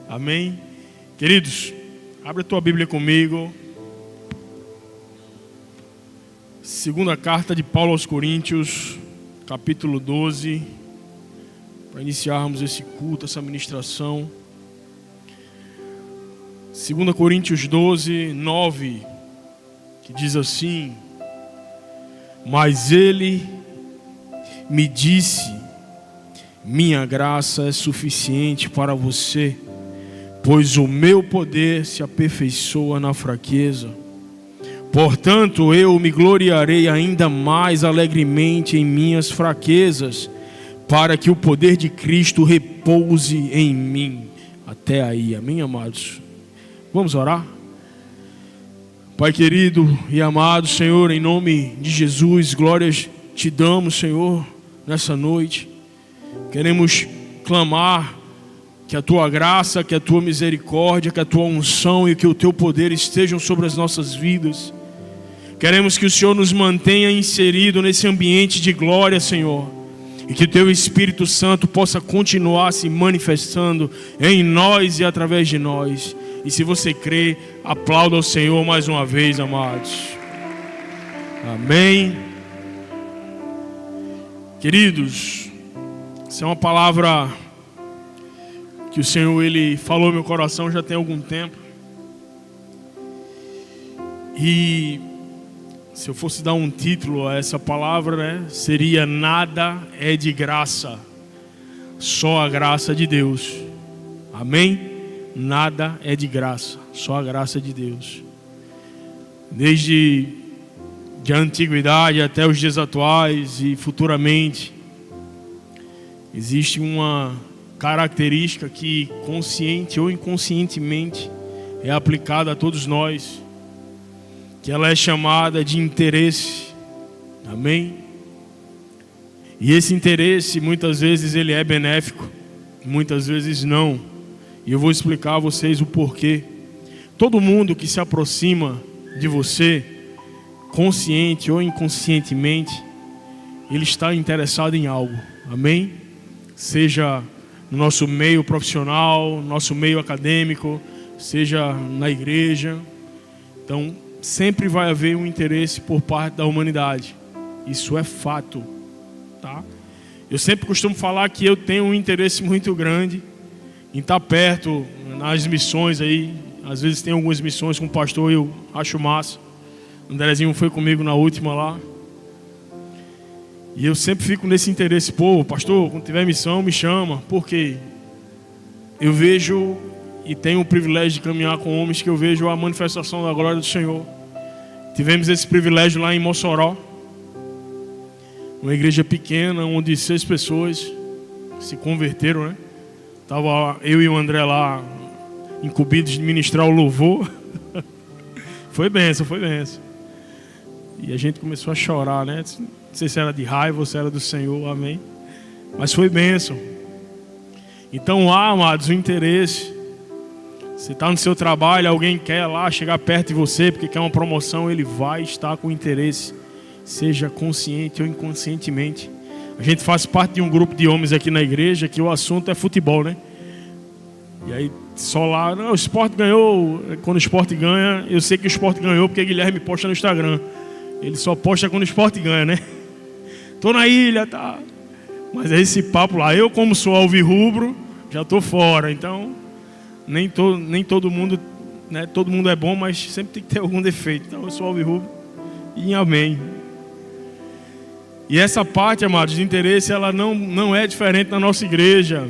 Amém? Queridos, abre a tua Bíblia comigo. Segunda carta de Paulo aos Coríntios, capítulo 12, para iniciarmos esse culto, essa ministração. 2 Coríntios 12, 9, que diz assim: mas ele me disse, minha graça é suficiente para você, pois o meu poder se aperfeiçoa na fraqueza. Portanto, eu me gloriarei ainda mais alegremente em minhas fraquezas, para que o poder de Cristo repouse em mim. Até aí, amém, amados? Vamos orar? Pai querido e amado Senhor, em nome de Jesus, glórias te damos, Senhor, nessa noite. Queremos clamar que a tua graça, que a tua misericórdia, que a tua unção e que o teu poder estejam sobre as nossas vidas. Queremos que o Senhor nos mantenha inserido nesse ambiente de glória, Senhor, e que o teu Espírito Santo possa continuar se manifestando em nós e através de nós. E se você crê, aplauda ao Senhor mais uma vez, amados. Amém. Queridos, essa é uma palavra que o Senhor Ele falou no meu coração já tem algum tempo. E se eu fosse dar um título a essa palavra, né, seria: nada é de graça, só a graça de Deus. Amém? Nada é de graça, só a graça de Deus. Desde a antiguidade até os dias atuais e futuramente, existe uma característica que, consciente ou inconscientemente, é aplicada a todos nós, que ela é chamada de interesse. Amém? E esse interesse, muitas vezes, ele é benéfico, muitas vezes não. E eu vou explicar a vocês o porquê. Todo mundo que se aproxima de você, consciente ou inconscientemente, ele está interessado em algo. Amém? Seja no nosso meio profissional, nosso meio acadêmico, seja na igreja. Então, sempre vai haver um interesse por parte da humanidade. Isso é fato, tá? Eu sempre costumo falar que eu tenho um interesse muito grande em estar perto nas missões aí. Às vezes tem algumas missões com o pastor, eu acho massa. O Andrezinho foi comigo na última lá. E eu sempre fico nesse interesse. Pô, pastor, quando tiver missão, me chama. Porque eu vejo e tenho o privilégio de caminhar com homens que eu vejo a manifestação da glória do Senhor. Tivemos esse privilégio lá em Mossoró, uma igreja pequena, onde 6 pessoas se converteram, né? Estava eu e o André lá, incumbidos de ministrar o louvor. Foi benção, foi benção. E a gente começou a chorar, né? Não sei se era de raiva ou se era do Senhor, amém? Mas foi benção. Então há, amados, o interesse. Você está no seu trabalho, alguém quer lá chegar perto de você porque quer uma promoção, ele vai estar com interesse, seja consciente ou inconscientemente. A gente faz parte de um grupo de homens aqui na igreja que o assunto é futebol, né? E aí só lá, não, o Sport ganhou. Quando o Sport ganha, eu sei que o Sport ganhou porque Guilherme posta no Instagram. Ele só posta quando o Sport ganha, né? Tô na ilha, tá? Mas é esse papo lá. Eu, como sou alvirrubro, já tô fora. Então, nem todo mundo, né? Todo mundo é bom, mas sempre tem que ter algum defeito. Então eu sou alvirrubro e amém. E essa parte, amados, de interesse, ela não é diferente na nossa igreja.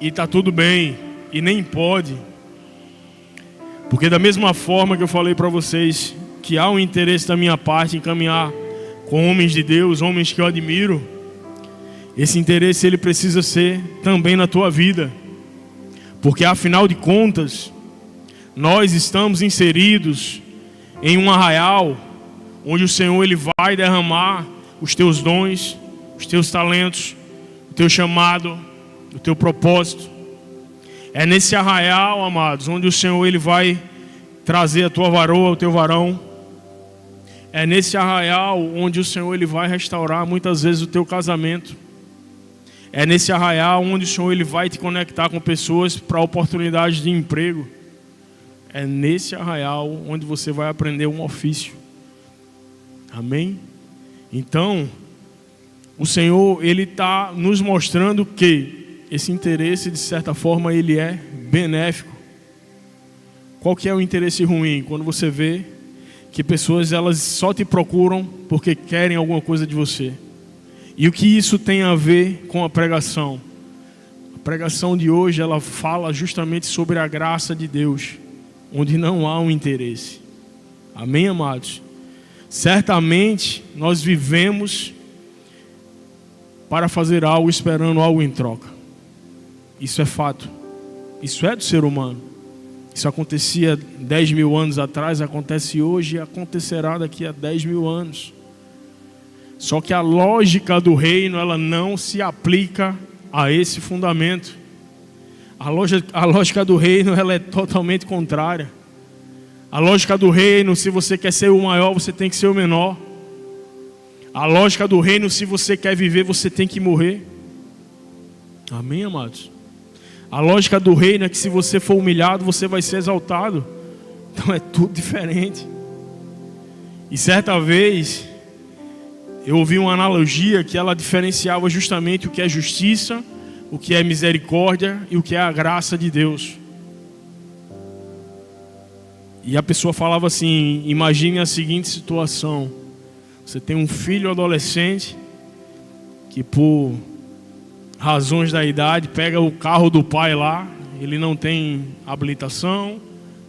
E está tudo bem. E nem pode. Porque da mesma forma que eu falei para vocês que há um interesse da minha parte em caminhar com homens de Deus, homens que eu admiro, esse interesse ele precisa ser também na tua vida. Porque afinal de contas, nós estamos inseridos em um arraial onde o Senhor ele vai derramar os teus dons, os teus talentos, o teu chamado, o teu propósito. É nesse arraial, amados, onde o Senhor ele vai trazer a tua varoa, o teu varão. É nesse arraial onde o Senhor ele vai restaurar muitas vezes o teu casamento. É nesse arraial onde o Senhor ele vai te conectar com pessoas para oportunidades de emprego. É nesse arraial onde você vai aprender um ofício. Amém? Então, o Senhor ele está nos mostrando que esse interesse, de certa forma, ele é benéfico. Qual que é o interesse ruim? Quando você vê que pessoas elas só te procuram porque querem alguma coisa de você. E o que isso tem a ver com a pregação? A pregação de hoje ela fala justamente sobre a graça de Deus, onde não há um interesse. Amém, amados? Certamente nós vivemos para fazer algo esperando algo em troca. Isso é fato. Isso é do ser humano. Isso acontecia 10 mil anos atrás, acontece hoje e acontecerá daqui a 10 mil anos. Só que a lógica do reino, ela não se aplica a esse fundamento. A lógica do reino, ela é totalmente contrária. A lógica do reino, se você quer ser o maior, você tem que ser o menor. A lógica do reino, se você quer viver, você tem que morrer. Amém, amados? A lógica do reino é que se você for humilhado, você vai ser exaltado. Então é tudo diferente. E certa vez, eu ouvi uma analogia que ela diferenciava justamente o que é justiça, o que é misericórdia e o que é a graça de Deus. E a pessoa falava assim, imagine a seguinte situação. Você tem um filho adolescente que por razões da idade pega o carro do pai lá, ele não tem habilitação,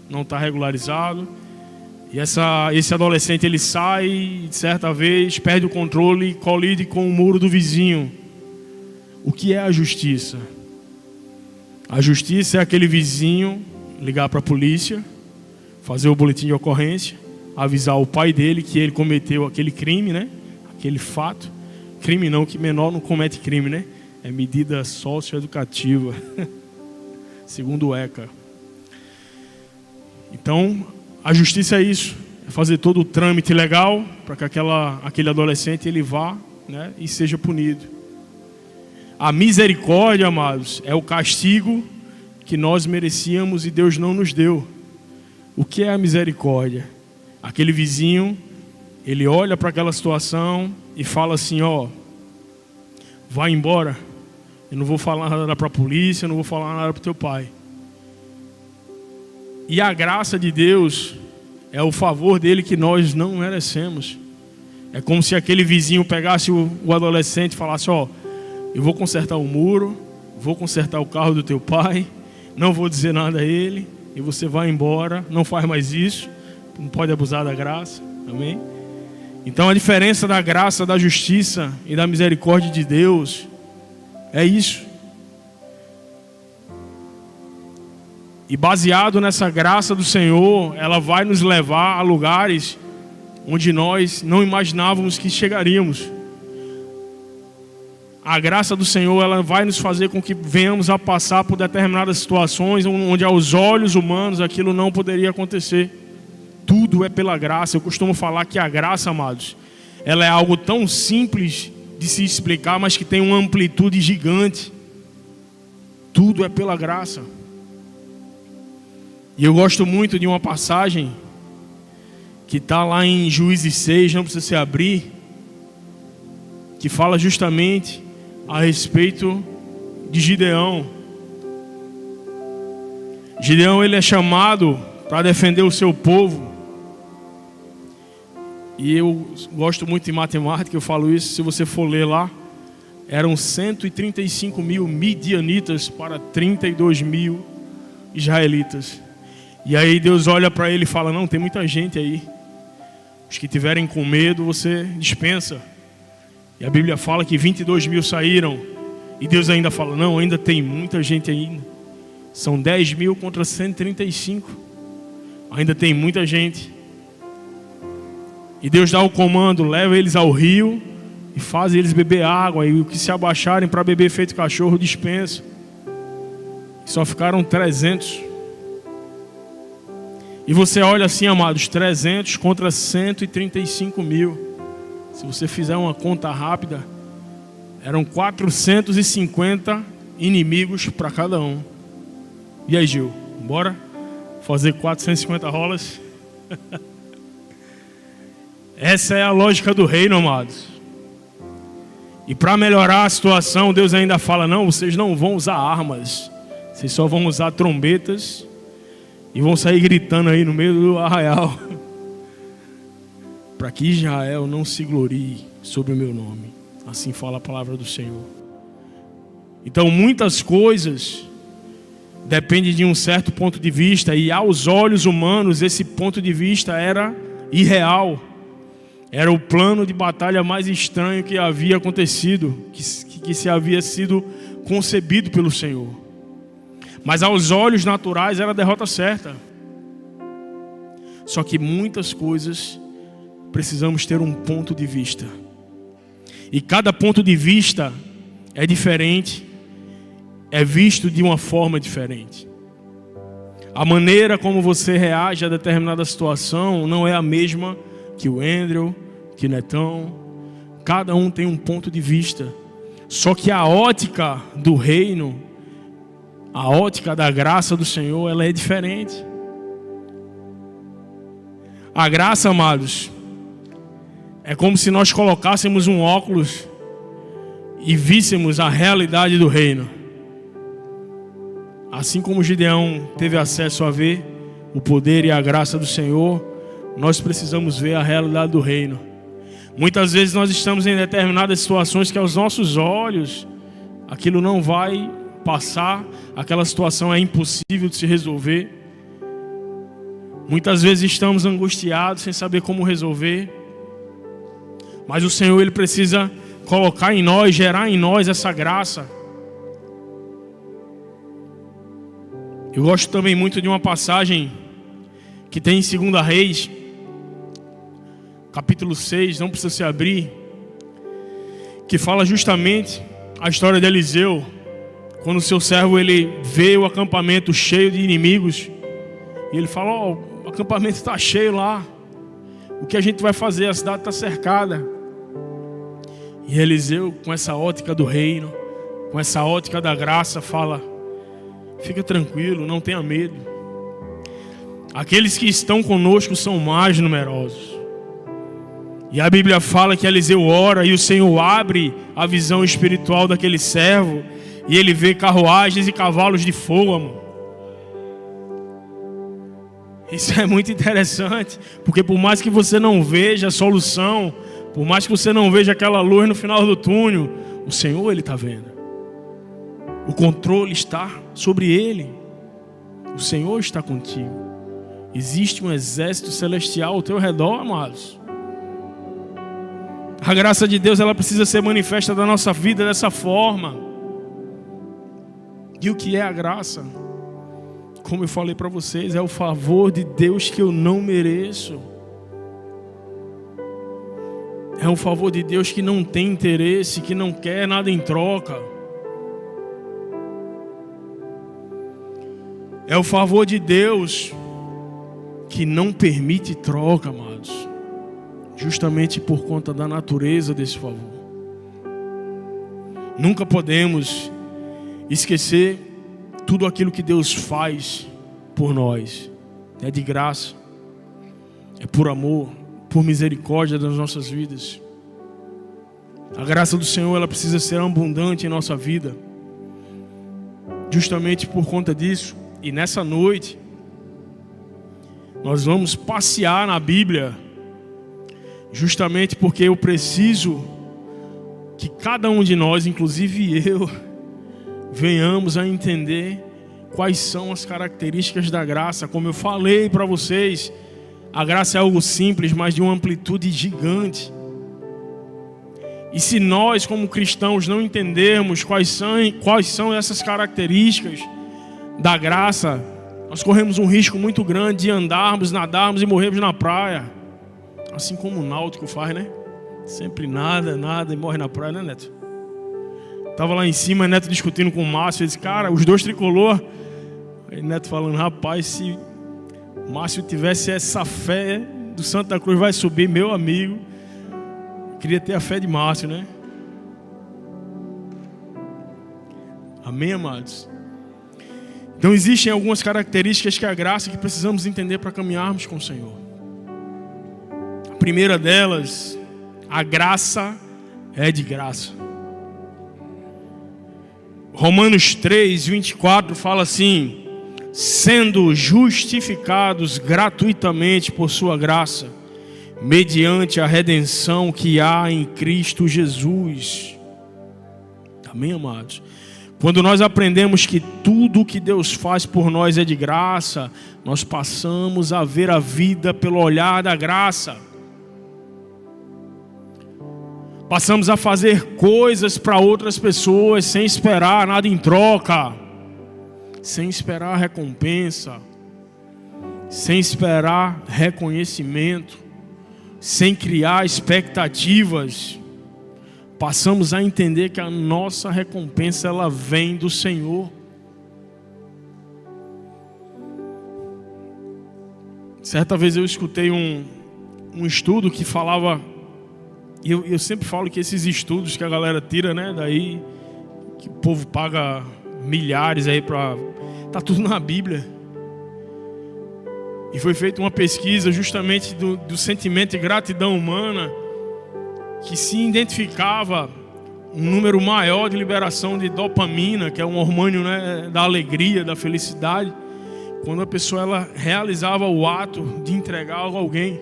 não está regularizado. E esse adolescente ele sai e certa vez perde o controle e colide com o muro do vizinho. O que é a justiça? A justiça é aquele vizinho ligar para a polícia, fazer o boletim de ocorrência, avisar o pai dele que ele cometeu aquele crime, né? Aquele fato. Crime não, que menor não comete crime, né? É medida socioeducativa, segundo o ECA. Então, a justiça é isso. É fazer todo o trâmite legal para que aquele adolescente ele vá, né, e seja punido. A misericórdia, amados, é o castigo que nós merecíamos e Deus não nos deu. O que é a misericórdia? Aquele vizinho, ele olha para aquela situação e fala assim, ó, vai embora. Eu não vou falar nada para a polícia, eu não vou falar nada para o teu pai. E a graça de Deus é o favor dele que nós não merecemos. É como se aquele vizinho pegasse o adolescente e falasse, ó, eu vou consertar o muro, vou consertar o carro do teu pai, não vou dizer nada a ele, e você vai embora, não faz mais isso, não pode abusar da graça, amém? Então a diferença da graça, da justiça e da misericórdia de Deus é isso. E baseado nessa graça do Senhor, ela vai nos levar a lugares onde nós não imaginávamos que chegaríamos. A graça do Senhor, ela vai nos fazer com que venhamos a passar por determinadas situações onde aos olhos humanos aquilo não poderia acontecer. Tudo é pela graça. Eu costumo falar que a graça, amados, ela é algo tão simples de se explicar, mas que tem uma amplitude gigante. Tudo é pela graça. E eu gosto muito de uma passagem que está lá em Juízes 6, não precisa se abrir, que fala justamente a respeito de Gideão. Gideão, ele é chamado para defender o seu povo. E eu gosto muito de matemática, eu falo isso, se você for ler lá, eram 135 mil midianitas para 32 mil israelitas. E aí Deus olha para ele e fala, não, tem muita gente aí. Os que tiverem com medo, você dispensa. E a Bíblia fala que 22 mil saíram. E Deus ainda fala, não, ainda tem muita gente ainda. São 10 mil contra 135. Ainda tem muita gente. E Deus dá o comando, leva eles ao rio e faz eles beber água. E o que se abaixarem para beber feito cachorro, dispensa. E só ficaram 300. E você olha assim, amados, 300 contra 135 mil. Se você fizer uma conta rápida, Eram 450 inimigos para cada um. E aí, Gil? Bora fazer 450 rolas? Essa é a lógica do reino, amados. E para melhorar a situação, Deus ainda fala: não, vocês não vão usar armas, vocês só vão usar trombetas e vão sair gritando aí no meio do arraial, para que Israel não se glorie sobre o meu nome. Assim fala a palavra do Senhor. Então muitas coisas dependem de um certo ponto de vista, e aos olhos humanos esse ponto de vista era irreal. Era o plano de batalha mais estranho que havia acontecido, que se havia sido concebido pelo Senhor. Mas aos olhos naturais era a derrota certa. Só que muitas coisas precisamos ter um ponto de vista. E cada ponto de vista é diferente, é visto de uma forma diferente. A maneira como você reage a determinada situação não é a mesma que o Andrew, que Netão. Cada um tem um ponto de vista. Só que a ótica do reino, a ótica da graça do Senhor, ela é diferente. A graça, amados, é como se nós colocássemos um óculos e víssemos a realidade do reino. Assim como Gideão teve acesso a ver o poder e a graça do Senhor, nós precisamos ver a realidade do reino. Muitas vezes nós estamos em determinadas situações que aos nossos olhos aquilo não vai passar, aquela situação é impossível de se resolver. Muitas vezes estamos angustiados sem saber como resolver. Mas o Senhor, Ele precisa colocar em nós, gerar em nós essa graça. Eu gosto também muito de uma passagem que tem em 2 Reis, capítulo 6, não precisa se abrir, que fala justamente a história de Eliseu, quando o seu servo ele vê o acampamento cheio de inimigos, e ele fala: ó, o acampamento está cheio lá, o que a gente vai fazer? A cidade está cercada. E Eliseu, com essa ótica do reino, com essa ótica da graça, fala: fica tranquilo, não tenha medo. Aqueles que estão conosco são mais numerosos. E a Bíblia fala que Eliseu ora e o Senhor abre a visão espiritual daquele servo, e ele vê carruagens e cavalos de fogo, amor. Isso é muito interessante, porque por mais que você não veja a solução, por mais que você não veja aquela luz no final do túnel, o Senhor, Ele está vendo. O controle está sobre Ele. O Senhor está contigo. Existe um exército celestial ao teu redor, amados. A graça de Deus, ela precisa ser manifesta na nossa vida dessa forma. E o que é a graça? Como eu falei para vocês, é o favor de Deus que eu não mereço. É um favor de Deus que não tem interesse, que não quer nada em troca. É o favor de Deus que não permite troca, amados. Justamente por conta da natureza desse favor. Nunca podemos esquecer tudo aquilo que Deus faz por nós. É de graça, é por amor, por misericórdia das nossas vidas. A graça do Senhor, ela precisa ser abundante em nossa vida. Justamente por conta disso, e nessa noite nós vamos passear na Bíblia, justamente porque eu preciso que cada um de nós, inclusive eu, venhamos a entender quais são as características da graça. Como eu falei para vocês, a graça é algo simples, mas de uma amplitude gigante. E se nós, como cristãos, não entendermos quais são essas características da graça, nós corremos um risco muito grande de andarmos, nadarmos e morrermos na praia. Assim como o náutico faz, né? Sempre nada e morre na praia, né, Neto? Tava lá em cima, Neto discutindo com o Márcio. Ele disse: cara, os dois tricolor. Aí Neto falando: rapaz, se Márcio tivesse essa fé do Santa Cruz vai subir, meu amigo. Queria ter a fé de Márcio, né? Amém, amados? Então existem algumas características que a graça que precisamos entender para caminharmos com o Senhor. A primeira delas, a graça é de graça. Romanos 3, 24 fala assim: sendo justificados gratuitamente por sua graça, mediante a redenção que há em Cristo Jesus. Amém, amados? Quando nós aprendemos que tudo o que Deus faz por nós é de graça, nós passamos a ver a vida pelo olhar da graça. Passamos a fazer coisas para outras pessoas sem esperar nada em troca, sem esperar recompensa, sem esperar reconhecimento, sem criar expectativas. Passamos a entender que a nossa recompensa ela vem do Senhor. Certa vez eu escutei um estudo que falava, e eu sempre falo que esses estudos que a galera tira, né, daí que o povo paga milhares aí para, tá tudo na Bíblia. E foi feita uma pesquisa justamente do sentimento de gratidão humana, que se identificava um número maior de liberação de dopamina, que é um hormônio, né, da alegria, da felicidade, quando a pessoa ela realizava o ato de entregar algo a alguém.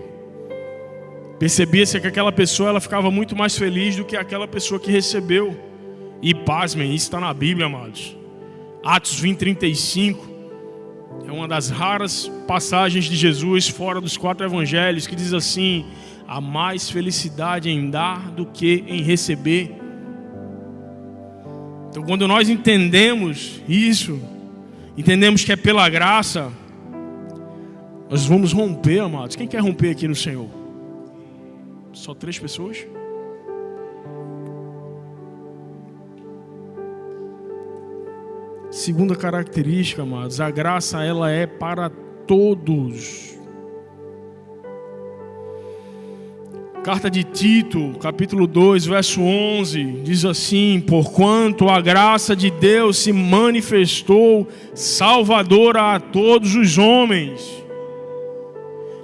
Percebia-se que aquela pessoa ela ficava muito mais feliz do que aquela pessoa que recebeu. E pasmem, isso está na Bíblia, amados. Atos 20:35 é uma das raras passagens de Jesus fora dos 4 evangelhos, que diz assim: há mais felicidade em dar do que em receber. Então, quando nós entendemos isso, entendemos que é pela graça, nós vamos romper, amados. Quem quer romper aqui no Senhor? Só 3 pessoas? Segunda característica, amados, a graça ela é para todos. Carta de Tito, capítulo 2, verso 11, diz assim: porquanto a graça de Deus se manifestou salvadora a todos os homens.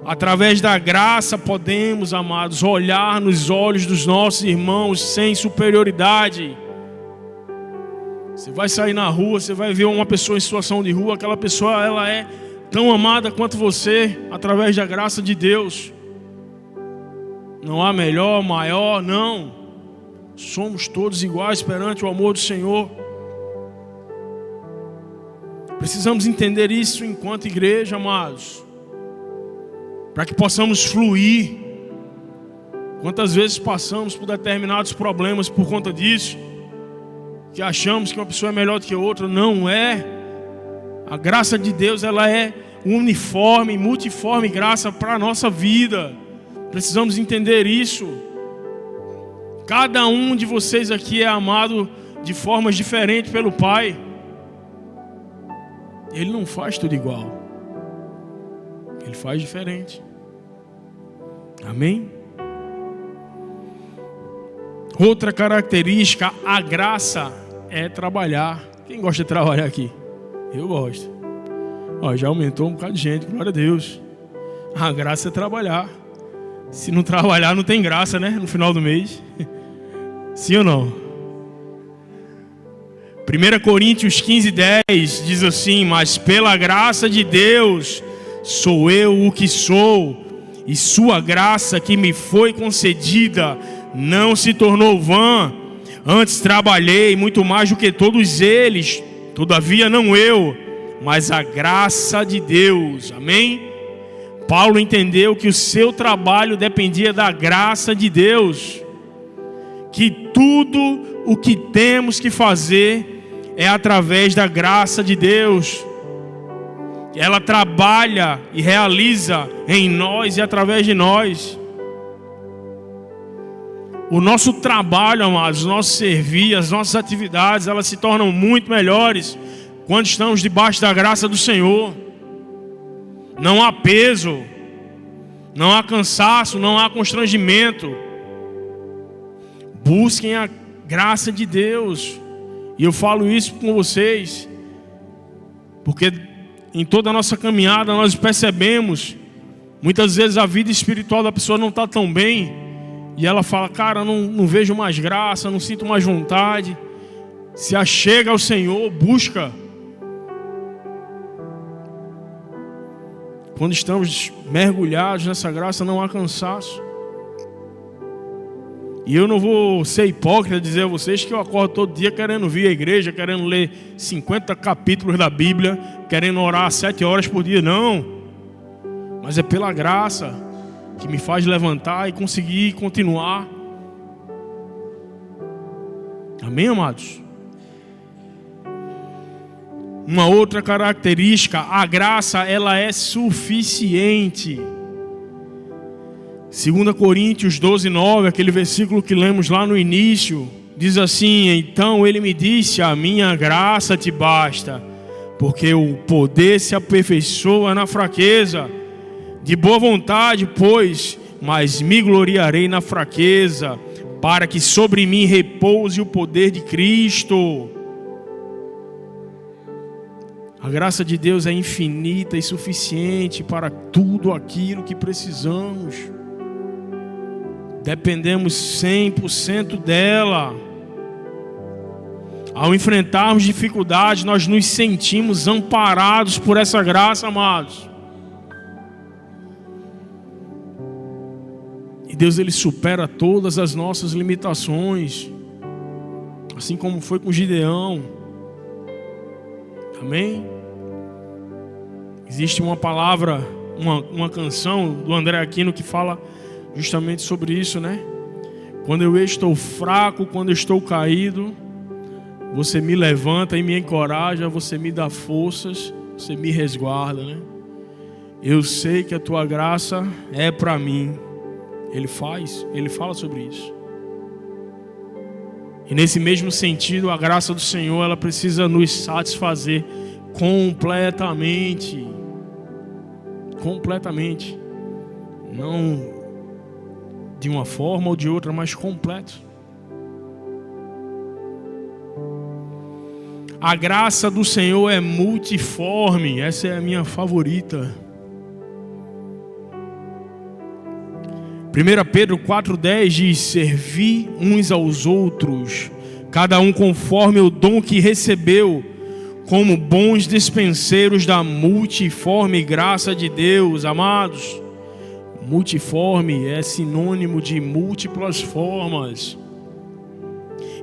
Através da graça podemos, amados, olhar nos olhos dos nossos irmãos sem superioridade. Você vai sair na rua, você vai ver uma pessoa em situação de rua, aquela pessoa ela é tão amada quanto você, através da graça de Deus. Não há melhor, maior, não. Somos todos iguais perante o amor do Senhor. Precisamos entender isso enquanto igreja, amados, para que possamos fluir. Quantas vezes passamos por determinados problemas por conta disso, que achamos que uma pessoa é melhor do que outra. Não é. A graça de Deus ela é uniforme, multiforme graça para a nossa vida. Precisamos entender isso. Cada um de vocês aqui é amado de formas diferentes pelo Pai. Ele não faz tudo igual. Ele faz diferente. Amém? Outra característica, a graça é trabalhar. Quem gosta de trabalhar aqui? Eu gosto. Já aumentou um bocado de gente, glória a Deus. A graça é trabalhar. Se não trabalhar, não tem graça, né? No final do mês. Sim ou não? 1 Coríntios 15:10 diz assim: mas pela graça de Deus sou eu o que sou, e sua graça que me foi concedida não se tornou vã. Antes trabalhei muito mais do que todos eles, todavia não eu, mas a graça de Deus. Amém? Paulo entendeu que o seu trabalho dependia da graça de Deus, que tudo o que temos que fazer é através da graça de Deus. Ela trabalha e realiza em nós e através de nós. O nosso trabalho, amados, o nosso servir, as nossas atividades, elas se tornam muito melhores quando estamos debaixo da graça do Senhor. Não há peso, não há cansaço, não há constrangimento. Busquem a graça de Deus E eu falo isso com vocês, porque em toda a nossa caminhada nós percebemos, muitas vezes a vida espiritual da pessoa não está tão bem, e ela fala, cara, não vejo mais graça, não sinto mais vontade. Se achega ao Senhor, busca. Quando estamos mergulhados nessa graça, não há cansaço. E eu não vou ser hipócrita dizer a vocês que eu acordo todo dia querendo vir à igreja, querendo ler 50 capítulos da Bíblia, querendo orar 7 horas por dia, não. Mas é pela graça que me faz levantar e conseguir continuar. Amém, amados? Uma outra característica, a graça, ela é suficiente. 2 Coríntios 12:9, aquele versículo que lemos lá no início, diz assim: então ele me disse, a minha graça te basta, porque o poder se aperfeiçoa na fraqueza. De boa vontade, pois, mas me gloriarei na fraqueza, para que sobre mim repouse o poder de Cristo. A graça de Deus é infinita e suficiente para tudo aquilo que precisamos. Dependemos 100% dela. Ao enfrentarmos dificuldades, nós nos sentimos amparados por essa graça, amados. E Deus, Ele supera todas as nossas limitações, assim como foi com Gideão. Amém? Existe uma palavra, uma canção do André Aquino que fala justamente sobre isso, né? Quando eu estou fraco, quando eu estou caído, você me levanta e me encoraja, você me dá forças, você me resguarda, né? Eu sei que a tua graça é para mim. Ele fala sobre isso. E nesse mesmo sentido, a graça do Senhor, ela precisa nos satisfazer completamente. Completamente. Não de uma forma ou de outra, mas completo. A graça do Senhor é multiforme. Essa é a minha favorita. 1 Pedro 4,10 diz: servi uns aos outros, cada um conforme o dom que recebeu, como bons dispenseiros da multiforme graça de Deus. Amados, multiforme é sinônimo de múltiplas formas.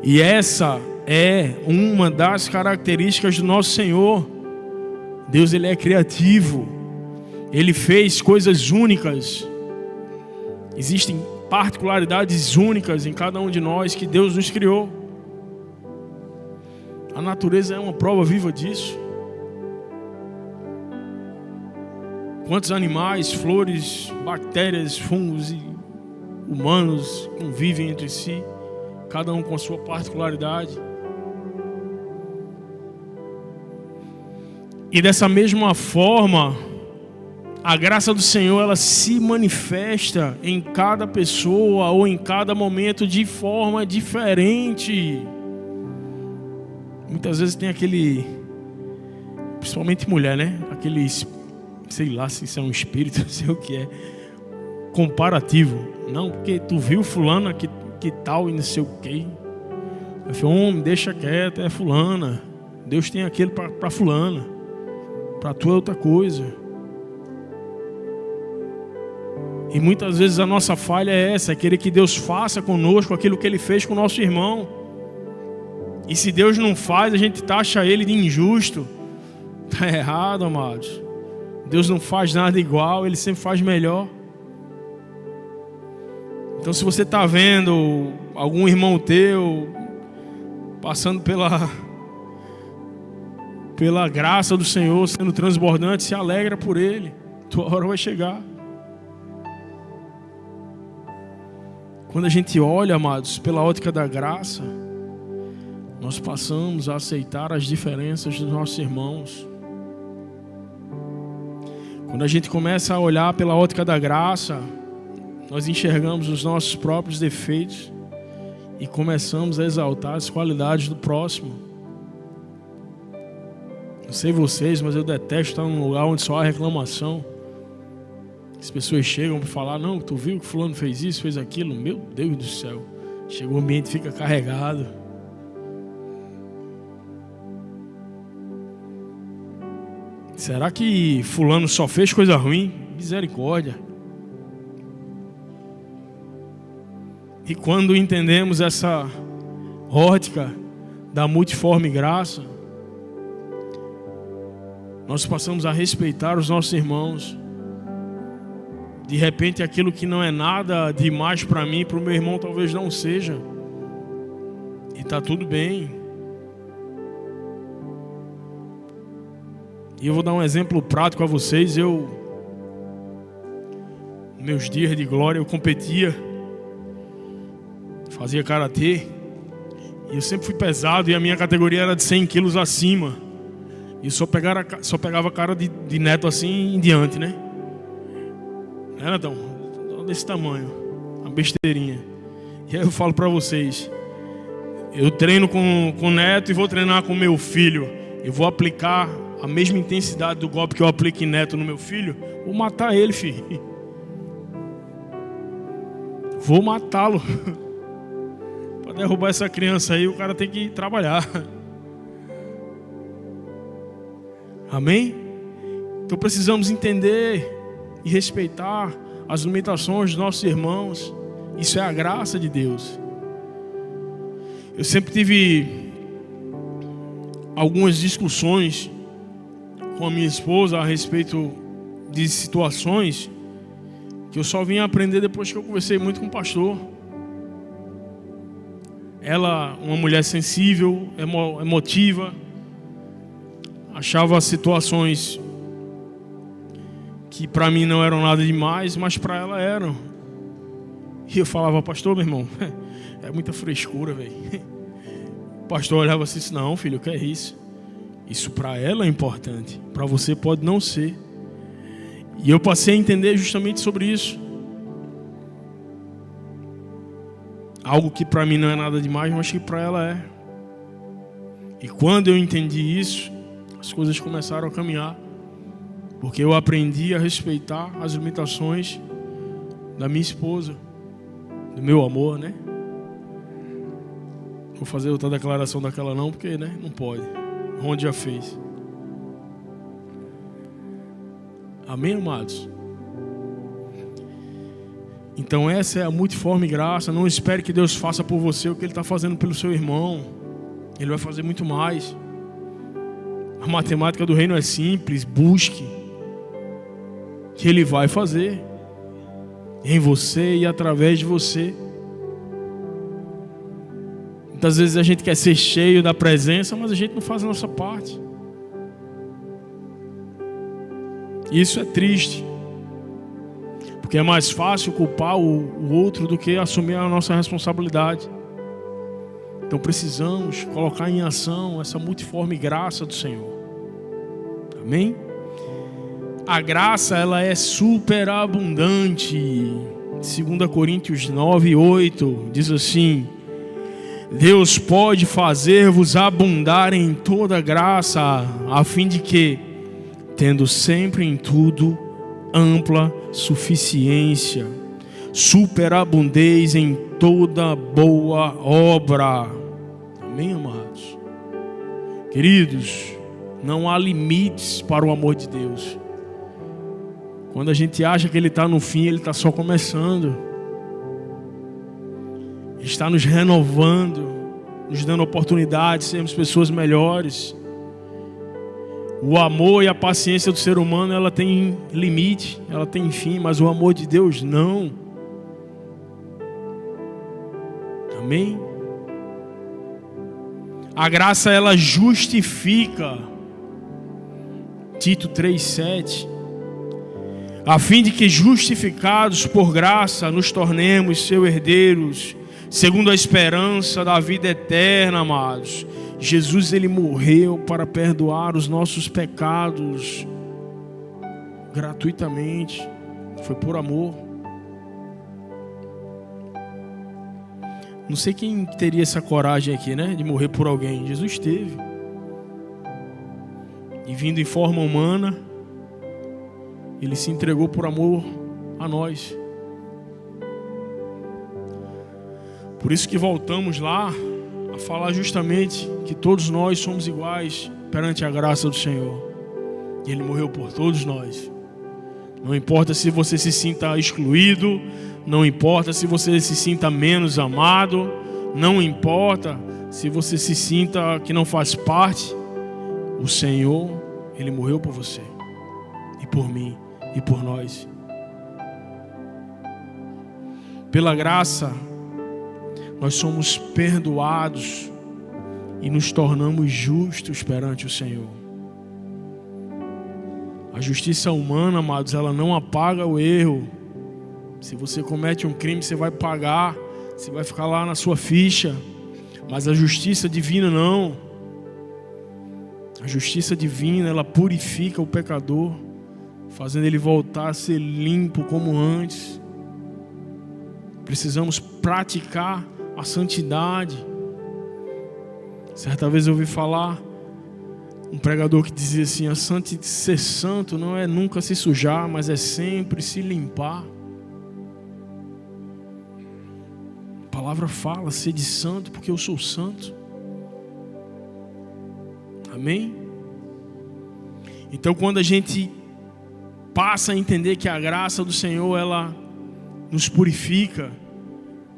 E essa é uma das características do nosso Senhor. Deus, Ele é criativo. Ele fez coisas únicas. Existem particularidades únicas em cada um de nós que Deus nos criou. A natureza é uma prova viva disso. Quantos animais, flores, bactérias, fungos e humanos convivem entre si, cada um com a sua particularidade. E dessa mesma forma, a graça do Senhor, ela se manifesta em cada pessoa ou em cada momento de forma diferente. Muitas vezes tem aquele, principalmente mulher, né? Aquele, sei lá se isso é um espírito, não sei o que é, comparativo. Não, porque tu viu fulana que tal e não sei o que. Eu falei, homem, deixa quieto, é fulana. Deus tem aquele para fulana. Para tu é outra coisa. E muitas vezes a nossa falha é essa, é querer que Deus faça conosco aquilo que Ele fez com o nosso irmão. E se Deus não faz, a gente taxa Ele de injusto. Está errado, amados. Deus não faz nada igual, Ele sempre faz melhor. Então, se você está vendo algum irmão teu passando pela graça do Senhor, sendo transbordante, se alegra por ele. Tua hora vai chegar. Quando a gente olha, amados, pela ótica da graça, nós passamos a aceitar as diferenças dos nossos irmãos. Quando a gente começa a olhar pela ótica da graça, nós enxergamos os nossos próprios defeitos e começamos a exaltar as qualidades do próximo. sei vocês, mas eu detesto estar num lugar onde só há reclamação. As pessoas chegam para falar, não, tu viu que fulano fez isso, fez aquilo. Meu Deus do céu. Chega o ambiente, fica carregado. Será que fulano só fez coisa ruim? Misericórdia. E quando entendemos essa ótica da multiforme graça, nós passamos a respeitar os nossos irmãos. De repente aquilo que não é nada demais para mim, para o meu irmão talvez não seja. E está tudo bem. E eu vou dar um exemplo prático a vocês. Meus dias de glória, eu competia, fazia karatê. E eu sempre fui pesado e a minha categoria era de 100 quilos acima. E só pegava cara de neto assim em diante, né? Era então desse tamanho, uma besteirinha. E aí eu falo pra vocês, eu treino com o neto e vou treinar com meu filho. Eu vou aplicar a mesma intensidade do golpe que eu aplico em neto no meu filho. Vou matar ele, filho. Vou matá-lo. Para derrubar essa criança aí, o cara tem que trabalhar. Amém? Então precisamos entender e respeitar as limitações dos nossos irmãos. Isso é a graça de Deus. Eu sempre tive algumas discussões com a minha esposa a respeito de situações que eu só vim aprender depois que eu conversei muito com o pastor. Ela, uma mulher sensível, emotiva, achava situações que para mim não eram nada demais, mas para ela eram. E eu falava, pastor, meu irmão, é muita frescura, velho. O pastor olhava assim, não, filho, o que é isso? Isso para ela é importante, para você pode não ser. E eu passei a entender justamente sobre isso. Algo que para mim não é nada demais, mas que para ela é. E quando eu entendi isso, as coisas começaram a caminhar. Porque eu aprendi a respeitar as limitações da minha esposa, do meu amor, né? Vou fazer outra declaração daquela não, porque, né, não pode. Onde já fez. Amém, amados? Então essa é a multiforme graça. Não espere que Deus faça por você o que Ele está fazendo pelo seu irmão. Ele vai fazer muito mais. A matemática do reino é simples. Busque, que Ele vai fazer em você e através de você. Muitas vezes a gente quer ser cheio da presença, mas a gente não faz a nossa parte. Isso é triste, porque é mais fácil culpar o outro do que assumir a nossa responsabilidade. Então precisamos colocar em ação essa multiforme graça do Senhor. Amém? A graça, ela é superabundante. 2 Coríntios 9:8 diz assim: Deus pode fazer-vos abundar em toda graça, a fim de que, tendo sempre em tudo ampla suficiência, superabundeis em toda boa obra. Amém, amados? Queridos, não há limites para o amor de Deus. Quando a gente acha que Ele está no fim, Ele está só começando. Ele está nos renovando, nos dando oportunidade de sermos pessoas melhores. O amor e a paciência do ser humano, ela tem limite, ela tem fim, mas o amor de Deus não. Amém? A graça, ela justifica. Tito 3:7. A fim de que, justificados por graça, nos tornemos seus herdeiros, segundo a esperança da vida eterna, amados. Jesus, Ele morreu para perdoar os nossos pecados gratuitamente. Foi por amor. Não sei quem teria essa coragem aqui, né? De morrer por alguém. Jesus teve. e vindo em forma humana, Ele se entregou por amor a nós. Por isso que voltamos lá a falar justamente que todos nós somos iguais perante a graça do Senhor. E Ele morreu por todos nós. Não importa se você se sinta excluído, não importa se você se sinta menos amado, não importa se você se sinta que não faz parte, o Senhor, Ele morreu por você, e por mim, e por nós. Pela graça, nós somos perdoados e nos tornamos justos perante o Senhor. A justiça humana, amados, ela não apaga o erro. Se você comete um crime, você vai pagar, você vai ficar lá na sua ficha. Mas a justiça divina não. A justiça divina, ela purifica o pecador, fazendo ele voltar a ser limpo como antes. Precisamos praticar a santidade. Certa vez eu ouvi falar um pregador que dizia assim: ser santo não é nunca se sujar, mas é sempre se limpar. A palavra fala: sede santo porque eu sou santo. Amém? Então, quando a gente passa a entender que a graça do Senhor, ela nos purifica,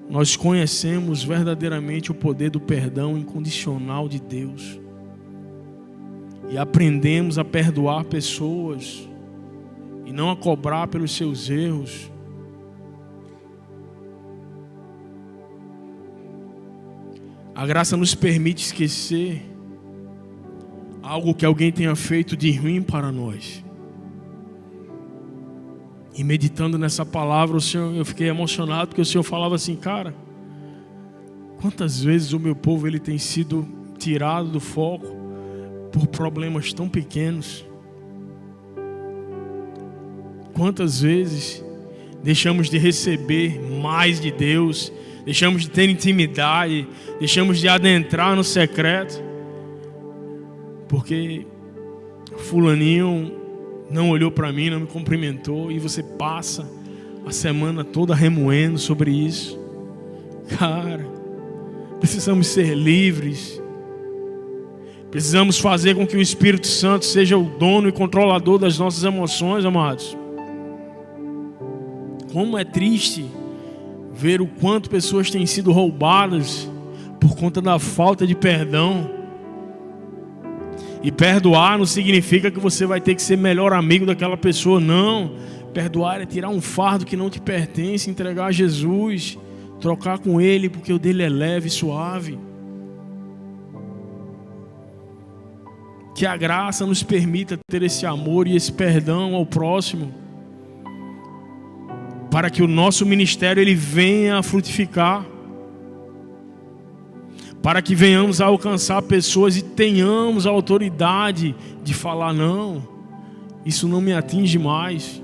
nós conhecemos verdadeiramente o poder do perdão incondicional de Deus. E aprendemos a perdoar pessoas e não a cobrar pelos seus erros. A graça nos permite esquecer algo que alguém tenha feito de ruim para nós. E meditando nessa palavra, eu fiquei emocionado, porque o Senhor falava assim: cara, quantas vezes o meu povo ele tem sido tirado do foco por problemas tão pequenos? Quantas vezes deixamos de receber mais de Deus, deixamos de ter intimidade, deixamos de adentrar no secreto, porque fulaninho não olhou para mim, não me cumprimentou, e você passa a semana toda remoendo sobre isso. Cara, precisamos ser livres. Precisamos fazer com que o Espírito Santo seja o dono e controlador das nossas emoções, amados. Como é triste ver o quanto pessoas têm sido roubadas por conta da falta de perdão. E perdoar não significa que você vai ter que ser melhor amigo daquela pessoa, não. Perdoar é tirar um fardo que não te pertence, entregar a Jesus, trocar com Ele, porque o dele é leve e suave. Que a graça nos permita ter esse amor e esse perdão ao próximo, para que o nosso ministério ele venha a frutificar, para que venhamos a alcançar pessoas e tenhamos a autoridade de falar: não, isso não me atinge mais.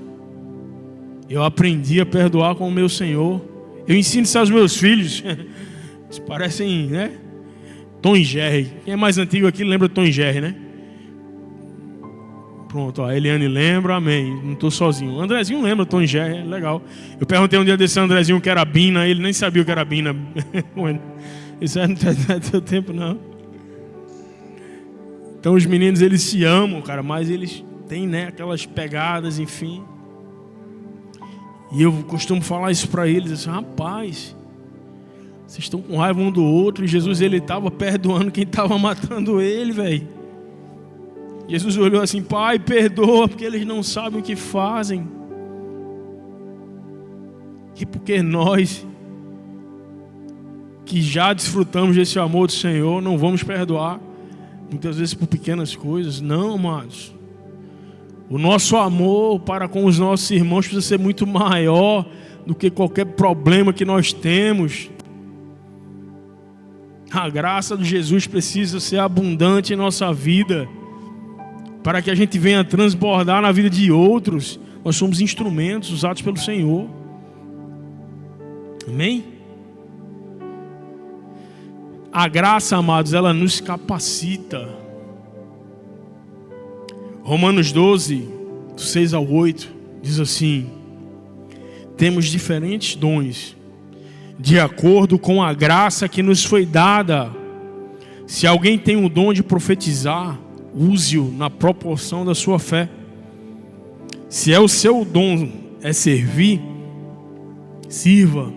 Eu aprendi a perdoar com o meu Senhor. Eu ensino isso aos meus filhos. Eles parecem, né? Tom e Jerry. Quem é mais antigo aqui lembra Tom e Jerry, né? Pronto, ó, a Eliane lembra, amém. Não estou sozinho. O Andrezinho lembra Tom e Jerry, é legal. Eu perguntei um dia desse Andrezinho que era Bina, ele nem sabia o que era Bina. Isso aí não é do teu tempo, não. Então os meninos, eles se amam, cara, mas eles têm, né, aquelas pegadas, enfim. E eu costumo falar isso para eles, assim: rapaz, vocês estão com raiva um do outro, e Jesus, ele estava perdoando quem estava matando ele, velho. Jesus olhou assim: Pai, perdoa, porque eles não sabem o que fazem. E porque nós, que já desfrutamos desse amor do Senhor, não vamos perdoar, muitas vezes por pequenas coisas. Não, amados. O nosso amor para com os nossos irmãos precisa ser muito maior do que qualquer problema que nós temos. A graça de Jesus precisa ser abundante em nossa vida, para que a gente venha transbordar na vida de outros. Nós somos instrumentos usados pelo Senhor. Amém? A graça, amados, ela nos capacita. Romanos 12, do 6 ao 8, diz assim: temos diferentes dons, de acordo com a graça que nos foi dada. Se alguém tem o dom de profetizar, use-o na proporção da sua fé. Se é o seu dom é servir, sirva.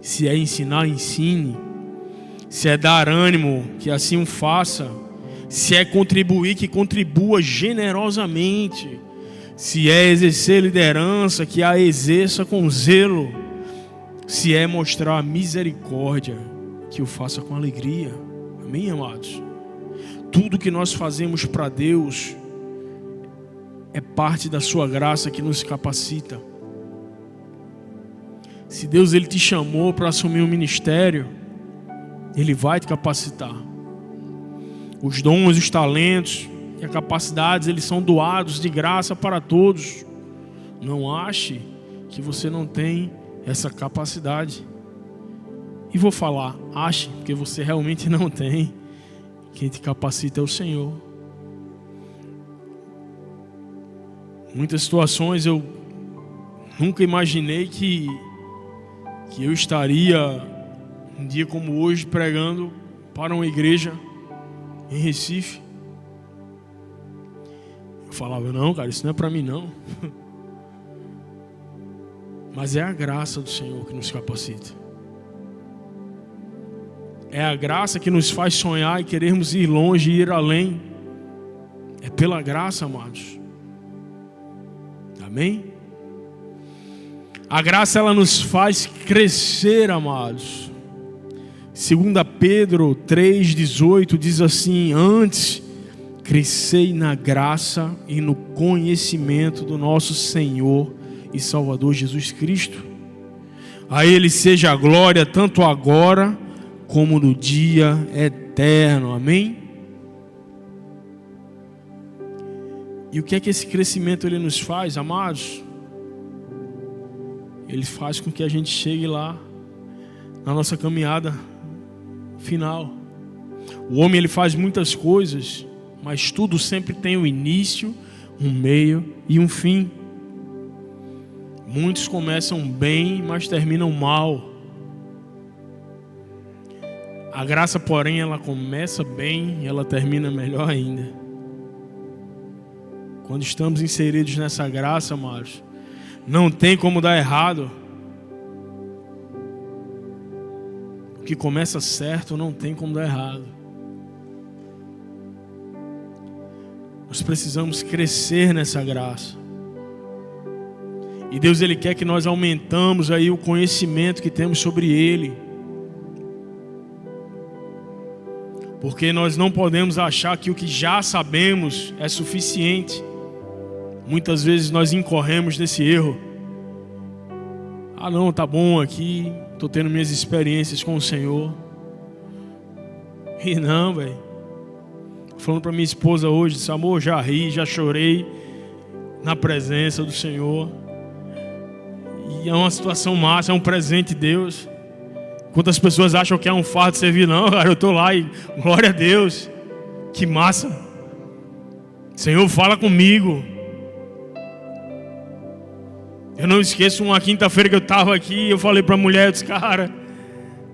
Se é ensinar, ensine. Se é dar ânimo, que assim o faça. Se é contribuir, que contribua generosamente. Se é exercer liderança, que a exerça com zelo. Se é mostrar misericórdia, que o faça com alegria. Amém, amados? Tudo que nós fazemos para Deus é parte da sua graça que nos capacita. Se Deus ele te chamou para assumir um ministério, Ele vai te capacitar. Os dons, os talentos e as capacidades, eles são doados de graça para todos. Não ache que você não tem essa capacidade. E vou falar, ache, porque você realmente não tem. Quem te capacita é o Senhor. Muitas situações eu nunca imaginei que eu estaria um dia como hoje pregando para uma igreja em Recife. Eu falava, não, cara, isso não é para mim não. Mas é a graça do Senhor que nos capacita. É a graça que nos faz sonhar e querermos ir longe e ir além. É pela graça, amados. Amém? A graça, ela nos faz crescer, amados. 2 Pedro 3,18 diz assim: antes, crescei na graça e no conhecimento do nosso Senhor e Salvador Jesus Cristo. A Ele seja a glória tanto agora como no dia eterno. Amém? E o que é que esse crescimento ele nos faz, amados? Ele faz com que a gente chegue lá na nossa caminhada final. O homem ele faz muitas coisas, mas tudo sempre tem um início, um meio e um fim. Muitos começam bem, mas terminam mal. A graça, porém, ela começa bem e ela termina melhor ainda. Quando estamos inseridos nessa graça, amados, não tem como dar errado. O que começa certo não tem como dar errado. Nós precisamos crescer nessa graça. E Deus ele quer que nós aumentamos aí o conhecimento que temos sobre Ele. Porque nós não podemos achar que o que já sabemos é suficiente. Muitas vezes nós incorremos nesse erro. Ah não, tá bom aqui, estou tendo minhas experiências com o Senhor. E não, velho. Falando para minha esposa hoje, disse, amor, já ri, já chorei na presença do Senhor. E é uma situação massa, é um presente de Deus. Quantas pessoas acham que é um fardo servir? Não, cara, eu estou lá e glória a Deus. Que massa. Senhor, fala comigo. Eu não esqueço uma quinta-feira que eu estava aqui e eu falei para a mulher, eu disse, cara,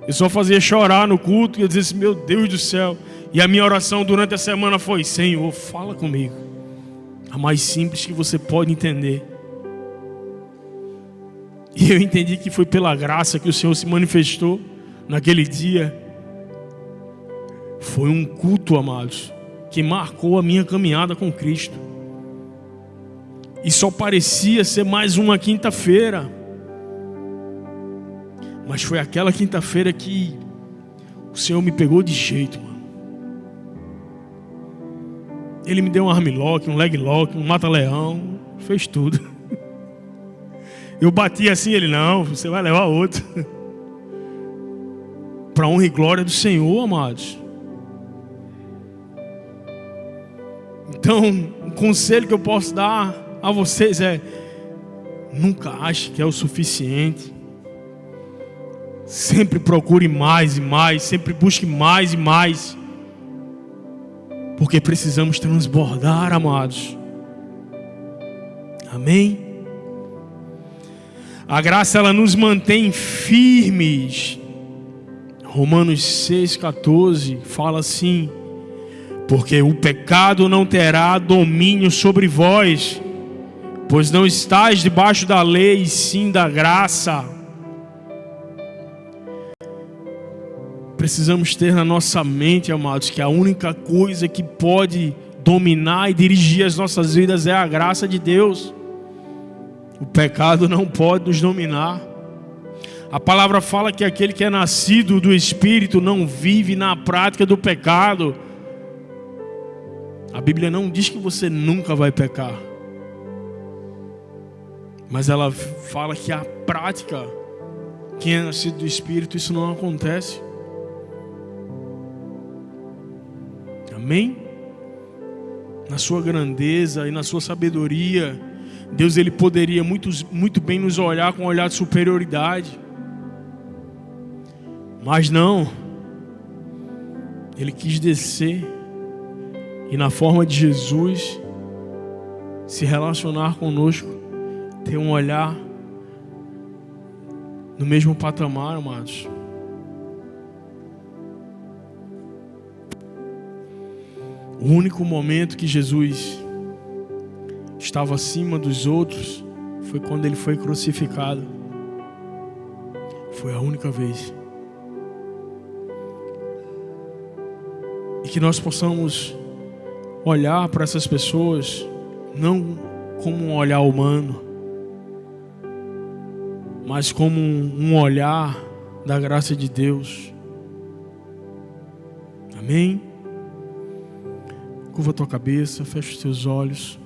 eu só fazia chorar no culto e eu disse, meu Deus do céu. E a minha oração durante a semana foi, Senhor, fala comigo. A mais simples que você pode entender. E eu entendi que foi pela graça que o Senhor se manifestou naquele dia. Foi um culto, amados, que marcou a minha caminhada com Cristo. E só parecia ser mais uma quinta-feira. Mas foi aquela quinta-feira que o Senhor me pegou de jeito, mano. Ele me deu um armlock, um leglock, um mata-leão. Fez tudo. Eu bati assim, ele, não, você vai levar outro. Para honra e glória do Senhor, amados. Então, um conselho que eu posso dar a vocês é: nunca ache que é o suficiente. Sempre procure mais e mais, sempre busque mais e mais. Porque precisamos transbordar, amados. Amém? A graça, ela nos mantém firmes. Romanos 6,14 fala assim: porque o pecado não terá domínio sobre vós, pois não estáis debaixo da lei, sim da graça. Precisamos ter na nossa mente, amados, que a única coisa que pode dominar e dirigir as nossas vidas é a graça de Deus. O pecado não pode nos dominar. A palavra fala que aquele que é nascido do Espírito não vive na prática do pecado. A Bíblia não diz que você nunca vai pecar, mas ela fala que a prática, quem é nascido do Espírito, isso não acontece. Amém? Na sua grandeza e na sua sabedoria, Deus, ele poderia muito bem nos olhar com um olhar de superioridade, mas não. Ele quis descer e, na forma de Jesus, se relacionar conosco, ter um olhar no mesmo patamar, amados. O único momento que Jesus estava acima dos outros foi quando ele foi crucificado. Foi a única vez. E que nós possamos olhar para essas pessoas não como um olhar humano, mas como um olhar da graça de Deus. Amém? Curva a tua cabeça, fecha os teus olhos.